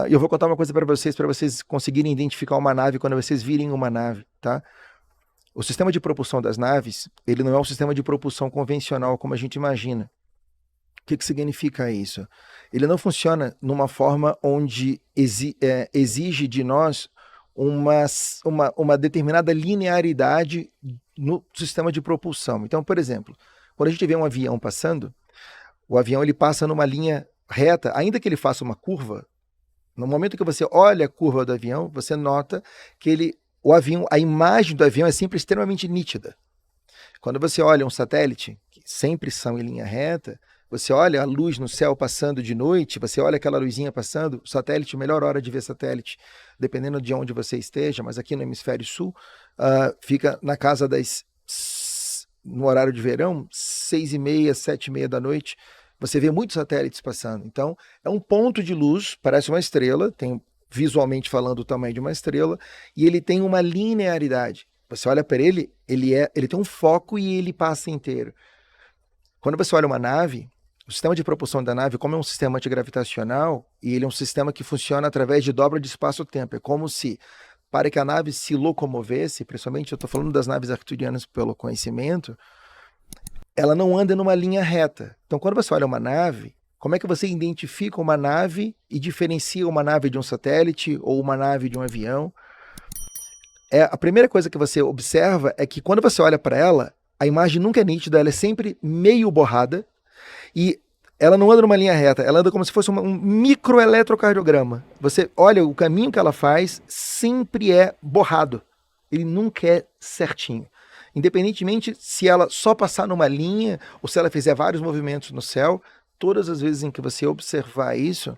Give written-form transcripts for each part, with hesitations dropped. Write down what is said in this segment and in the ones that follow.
Eu vou contar uma coisa para vocês conseguirem identificar uma nave quando vocês virem uma nave, tá? O sistema de propulsão das naves, ele não é um sistema de propulsão convencional como a gente imagina. O que significa isso? Ele não funciona numa forma onde exige de nós uma determinada linearidade no sistema de propulsão. Então, por exemplo, quando a gente vê um avião passando, o avião ele passa numa linha reta, ainda que ele faça uma curva. No momento que você olha a curva do avião, você nota que a imagem do avião é sempre extremamente nítida. Quando você olha um satélite, que sempre são em linha reta, você olha a luz no céu passando de noite, você olha aquela luzinha passando, o satélite, melhor hora de ver satélite, dependendo de onde você esteja, mas aqui no hemisfério sul, fica na casa no horário de verão, 6h30, 7h30 da noite, você vê muitos satélites passando. Então, é um ponto de luz, parece uma estrela, tem visualmente falando o tamanho de uma estrela, e ele tem uma linearidade. Você olha para ele, ele tem um foco e ele passa inteiro. Quando você olha uma nave, o sistema de propulsão da nave, como é um sistema antigravitacional, e ele é um sistema que funciona através de dobra de espaço-tempo. É como se, para que a nave se locomovesse, principalmente eu estou falando das naves arcturianas pelo conhecimento, ela não anda numa linha reta. Então, quando você olha uma nave, como é que você identifica uma nave e diferencia uma nave de um satélite ou uma nave de um avião? A primeira coisa que você observa é que quando você olha para ela, a imagem nunca é nítida, ela é sempre meio borrada e ela não anda numa linha reta, ela anda como se fosse um microeletrocardiograma. Você olha o caminho que ela faz, sempre é borrado. Ele nunca é certinho. Independentemente se ela só passar numa linha ou se ela fizer vários movimentos no céu, todas as vezes em que você observar isso,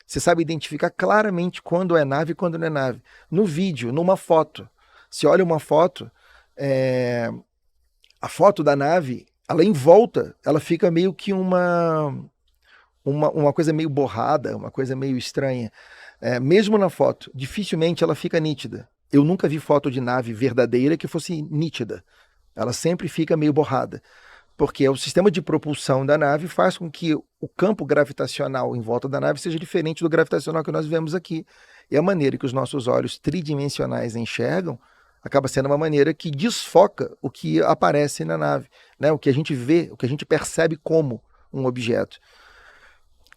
você sabe identificar claramente quando é nave e quando não é nave. No vídeo, numa foto. Se olha uma foto, a foto da nave, ela em volta, ela fica meio que uma coisa meio borrada, uma coisa meio estranha. Mesmo na foto, dificilmente ela fica nítida. Eu nunca vi foto de nave verdadeira que fosse nítida. Ela sempre fica meio borrada. Porque o sistema de propulsão da nave faz com que o campo gravitacional em volta da nave seja diferente do gravitacional que nós vemos aqui. E a maneira que os nossos olhos tridimensionais enxergam acaba sendo uma maneira que desfoca o que aparece na nave, né? O que a gente vê, o que a gente percebe como um objeto.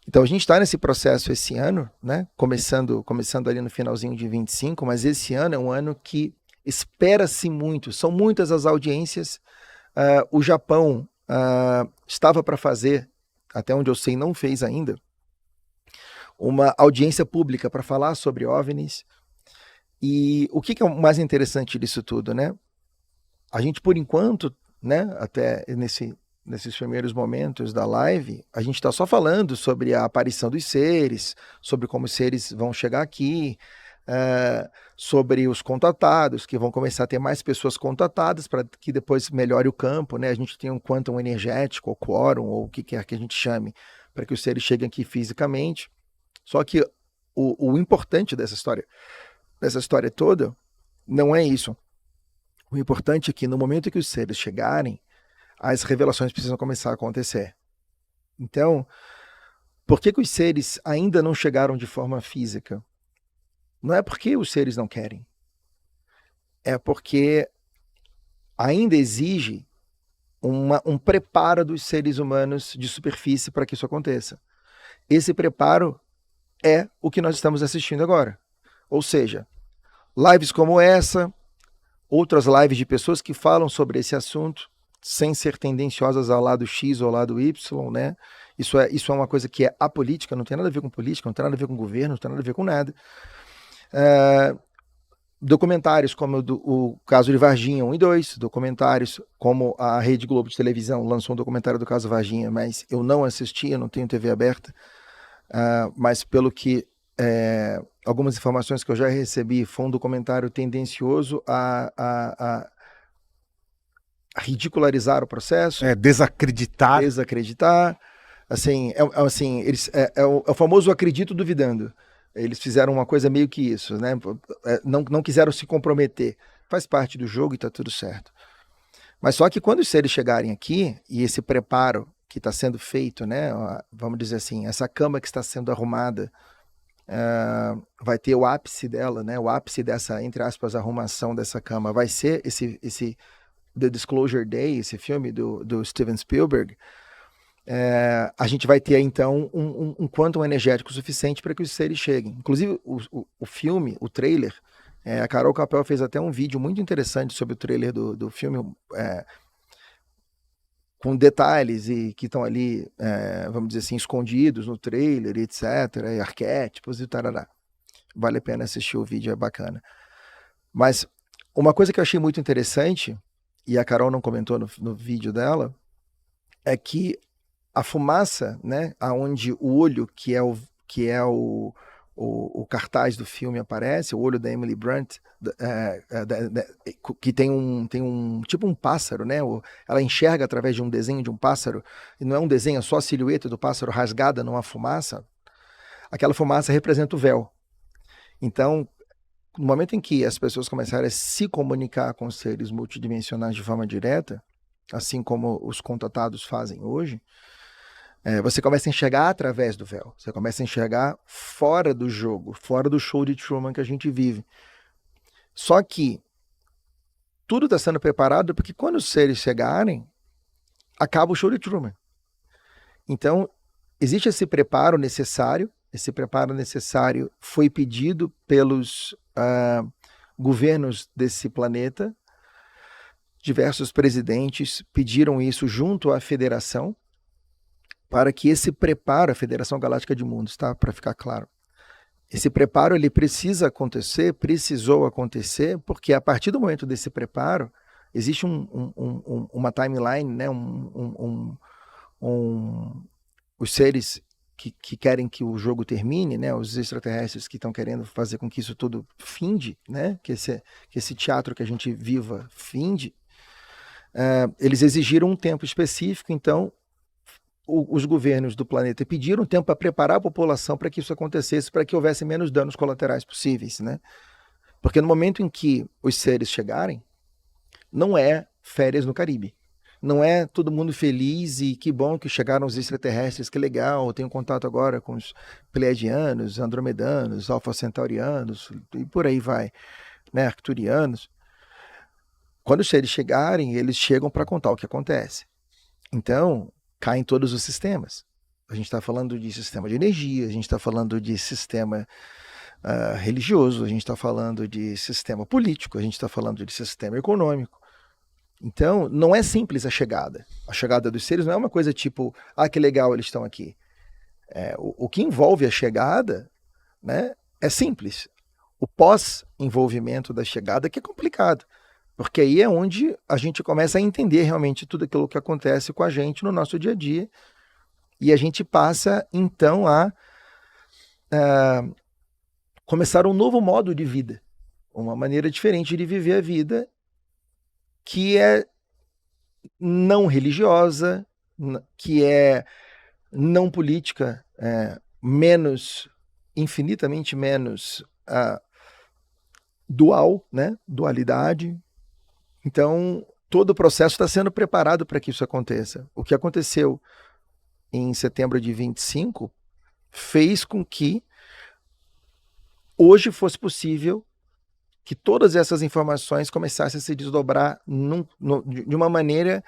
Então a gente está nesse processo esse ano, né? Começando ali no finalzinho de 25, mas esse ano é um ano que espera-se muito, são muitas as audiências. O Japão estava para fazer, até onde eu sei não fez ainda, uma audiência pública para falar sobre OVNIs. E o que é o mais interessante disso tudo, né? A gente, por enquanto, né, até nesses primeiros momentos da live, a gente está só falando sobre a aparição dos seres, sobre como os seres vão chegar aqui, sobre os contatados, que vão começar a ter mais pessoas contatadas para que depois melhore o campo, né? A gente tem um quantum energético, ou quórum, ou o que quer que a gente chame, para que os seres cheguem aqui fisicamente. Só que o importante dessa história toda, não é isso. O importante é que no momento que os seres chegarem, as revelações precisam começar a acontecer. Então, por que os seres ainda não chegaram de forma física? Não é porque os seres não querem. É porque ainda exige um preparo dos seres humanos de superfície para que isso aconteça. Esse preparo é o que nós estamos assistindo agora. Ou seja, lives como essa, outras lives de pessoas que falam sobre esse assunto, sem ser tendenciosas ao lado X ou ao lado Y, né? Isso é uma coisa que é apolítica, não tem nada a ver com política, não tem nada a ver com governo, não tem nada a ver com nada. Documentários como o caso de Varginha 1 e 2, documentários como a Rede Globo de televisão lançou um documentário do caso Varginha, mas eu não assisti, eu não tenho TV aberta, mas pelo que algumas informações que eu já recebi, foi um documentário tendencioso a ridicularizar o processo. Desacreditar. Assim, é o famoso acredito duvidando. Eles fizeram uma coisa meio que isso, né? Não quiseram se comprometer. Faz parte do jogo e tá tudo certo. Mas só que quando os seres chegarem aqui, e esse preparo que está sendo feito, né? Vamos dizer assim, essa cama que está sendo arrumada vai ter o ápice dela, né? O ápice dessa, entre aspas, arrumação dessa cama vai ser esse The Disclosure Day, esse filme do Steven Spielberg. A gente vai ter então um quantum energético suficiente para que os seres cheguem. Inclusive o filme, o trailer, a Carol Capel fez até um vídeo muito interessante sobre o trailer do filme, com detalhes e que estão ali, vamos dizer assim, escondidos no trailer, etc., e arquétipos e tarará. Vale a pena assistir o vídeo, é bacana. Mas uma coisa que eu achei muito interessante, e a Carol não comentou no vídeo dela, é que a fumaça, né, aonde o olho, que é o cartaz do filme aparece, o olho da Emily Blunt, que tem um tipo um pássaro, né? Ela enxerga através de um desenho de um pássaro, e não é um desenho, é só a silhueta do pássaro rasgada numa fumaça. Aquela fumaça representa o véu. Então, no momento em que as pessoas começarem a se comunicar com seres multidimensionais de forma direta, assim como os contatados fazem hoje, você começa a enxergar através do véu. Você começa a enxergar fora do jogo, fora do show de Truman que a gente vive. Só que tudo está sendo preparado porque quando os seres chegarem, acaba o show de Truman. Então, existe esse preparo necessário. Esse preparo necessário foi pedido pelos governos desse planeta. Diversos presidentes pediram isso junto à federação, para que esse preparo, a Federação Galáctica de Mundos, tá? Para ficar claro. Esse preparo ele precisou acontecer, porque a partir do momento desse preparo, existe uma timeline, né? Os seres que querem que o jogo termine, né? Os extraterrestres que estão querendo fazer com que isso tudo finde, né? Que esse teatro que a gente viva finde, eles exigiram um tempo específico, então os governos do planeta pediram tempo para preparar a população para que isso acontecesse, para que houvesse menos danos colaterais possíveis, né? Porque no momento em que os seres chegarem, não é férias no Caribe. Não é todo mundo feliz e que bom que chegaram os extraterrestres, que legal, eu tenho contato agora com os pleiadianos, andromedanos, alfa-centaurianos e por aí vai, né, arcturianos. Quando os seres chegarem, eles chegam para contar o que acontece. Então, caem todos os sistemas. A gente está falando de sistema de energia, a gente está falando de sistema religioso, a gente está falando de sistema político, a gente está falando de sistema econômico. Então, não é simples a chegada. A chegada dos seres não é uma coisa tipo, que legal, eles estão aqui. O que envolve a chegada, né, é simples. O pós-envolvimento da chegada que é complicado. Porque aí é onde a gente começa a entender realmente tudo aquilo que acontece com a gente no nosso dia a dia. E a gente passa, então, a começar um novo modo de vida. Uma maneira diferente de viver a vida, que é não religiosa, que é não política, infinitamente menos dual, né? Dualidade. Então, todo o processo está sendo preparado para que isso aconteça. O que aconteceu em setembro de 25 fez com que hoje fosse possível que todas essas informações começassem a se desdobrar de uma maneira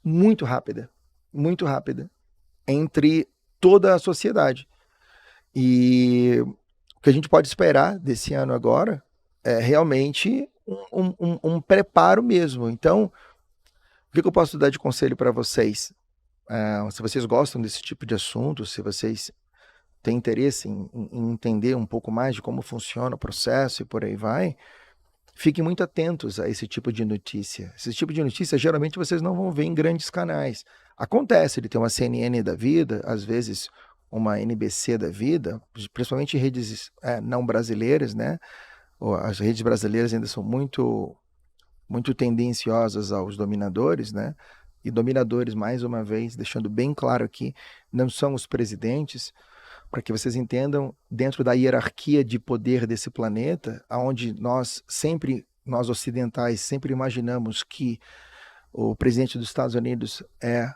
muito rápida entre toda a sociedade. E o que a gente pode esperar desse ano agora é realmente um preparo mesmo. Então, o que eu posso dar de conselho para vocês? Se vocês gostam desse tipo de assunto, se vocês têm interesse em entender um pouco mais de como funciona o processo e por aí vai, fiquem muito atentos a esse tipo de notícia. Esse tipo de notícia, geralmente, vocês não vão ver em grandes canais. Acontece de ter uma CNN da vida, às vezes uma NBC da vida, principalmente em redes não brasileiras, né? As redes brasileiras ainda são muito, muito tendenciosas aos dominadores, né? E dominadores, mais uma vez, deixando bem claro aqui, não são os presidentes, para que vocês entendam, dentro da hierarquia de poder desse planeta, onde nós ocidentais, sempre imaginamos que o presidente dos Estados Unidos é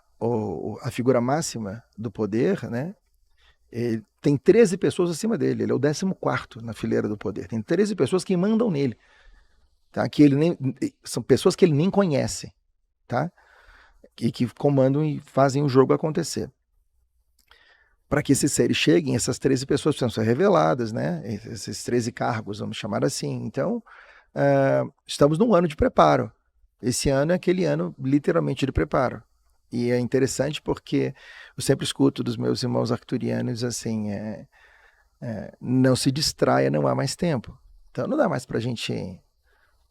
a figura máxima do poder, né? tem 13 pessoas acima dele, ele é o 14º na fileira do poder, tem 13 pessoas que mandam nele, tá? São pessoas que ele nem conhece, tá? E que comandam e fazem o jogo acontecer. Para que esses seres cheguem, essas 13 pessoas precisam ser reveladas, né? Esses 13 cargos, vamos chamar assim. Então, estamos num ano de preparo. Esse ano é aquele ano literalmente de preparo. E é interessante porque eu sempre escuto dos meus irmãos arcturianos assim, não se distraia, não há mais tempo. Então não dá mais para a gente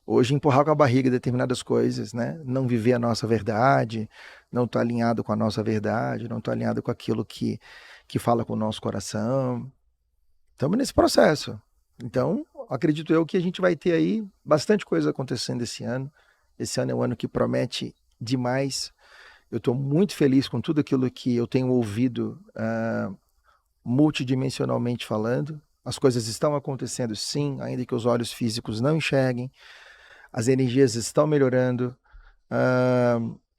hoje empurrar com a barriga determinadas coisas, né? Não viver a nossa verdade, não estar alinhado com a nossa verdade, não estar alinhado com aquilo que fala com o nosso coração. Estamos nesse processo. Então, acredito eu que a gente vai ter aí bastante coisa acontecendo esse ano. Esse ano é um ano que promete demais. Eu estou muito feliz com tudo aquilo que eu tenho ouvido multidimensionalmente falando. As coisas estão acontecendo sim, ainda que os olhos físicos não enxerguem. As energias estão melhorando.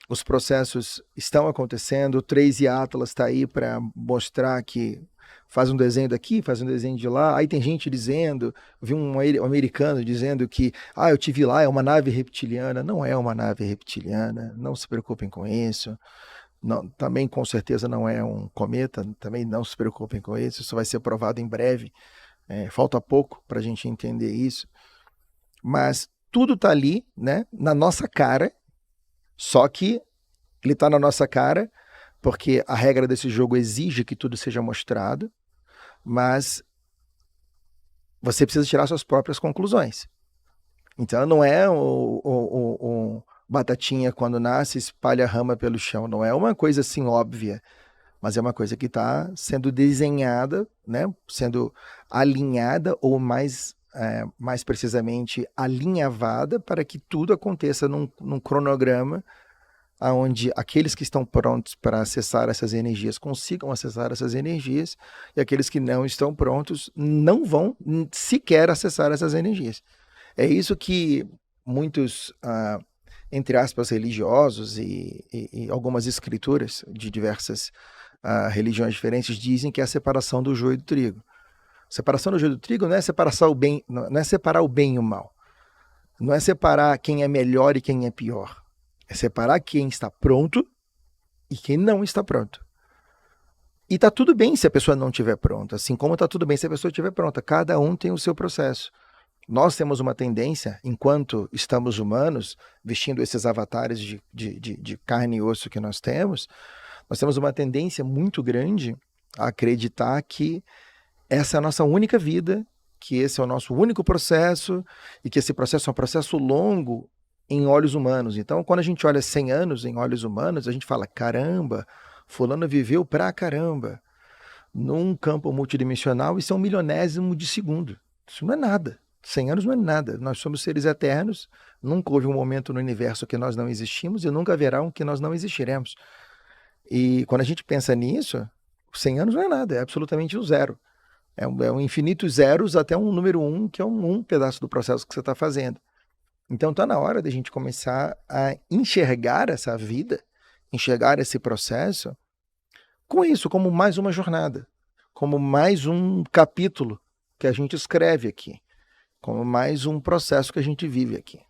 Os processos estão acontecendo. O 3 e Atlas está aí para mostrar que faz um desenho daqui, faz um desenho de lá. Aí tem gente dizendo, vi um americano dizendo que eu tive lá, é uma nave reptiliana. Não é uma nave reptiliana, não se preocupem com isso. Não, também com certeza não é um cometa, também não se preocupem com isso vai ser provado em breve. Falta pouco para a gente entender isso. Mas tudo está ali, né, na nossa cara, só que ele está na nossa cara porque a regra desse jogo exige que tudo seja mostrado, mas você precisa tirar suas próprias conclusões. Então não é o batatinha quando nasce espalha rama pelo chão, não é uma coisa assim óbvia, mas é uma coisa que está sendo desenhada, né, sendo alinhada ou mais precisamente alinhavada para que tudo aconteça num cronograma onde aqueles que estão prontos para acessar essas energias consigam acessar essas energias e aqueles que não estão prontos não vão sequer acessar essas energias. É isso que muitos, entre aspas, religiosos e algumas escrituras de diversas religiões diferentes dizem que é a separação do joio e do trigo. Separação do joio do trigo não é separar o bem, não é separar o bem e o mal. Não é separar quem é melhor e quem é pior. É separar quem está pronto e quem não está pronto. E está tudo bem se a pessoa não estiver pronta, assim como está tudo bem se a pessoa estiver pronta. Cada um tem o seu processo. Nós temos uma tendência, enquanto estamos humanos, vestindo esses avatares de carne e osso que nós temos uma tendência muito grande a acreditar que essa é a nossa única vida, que esse é o nosso único processo e que esse processo é um processo longo em olhos humanos. Então, quando a gente olha 100 anos em olhos humanos, a gente fala, caramba, fulano viveu pra caramba. Num campo multidimensional, isso é 1/1000º de segundo. Isso não é nada. 100 anos não é nada. Nós somos seres eternos, nunca houve um momento no universo que nós não existimos e nunca haverá um que nós não existiremos. E quando a gente pensa nisso, 100 anos não é nada, é absolutamente o zero. É um infinito zeros até um número 1, que é um pedaço do processo que você está fazendo. Então está na hora de a gente começar a enxergar essa vida, enxergar esse processo, com isso, como mais uma jornada, como mais um capítulo que a gente escreve aqui, como mais um processo que a gente vive aqui.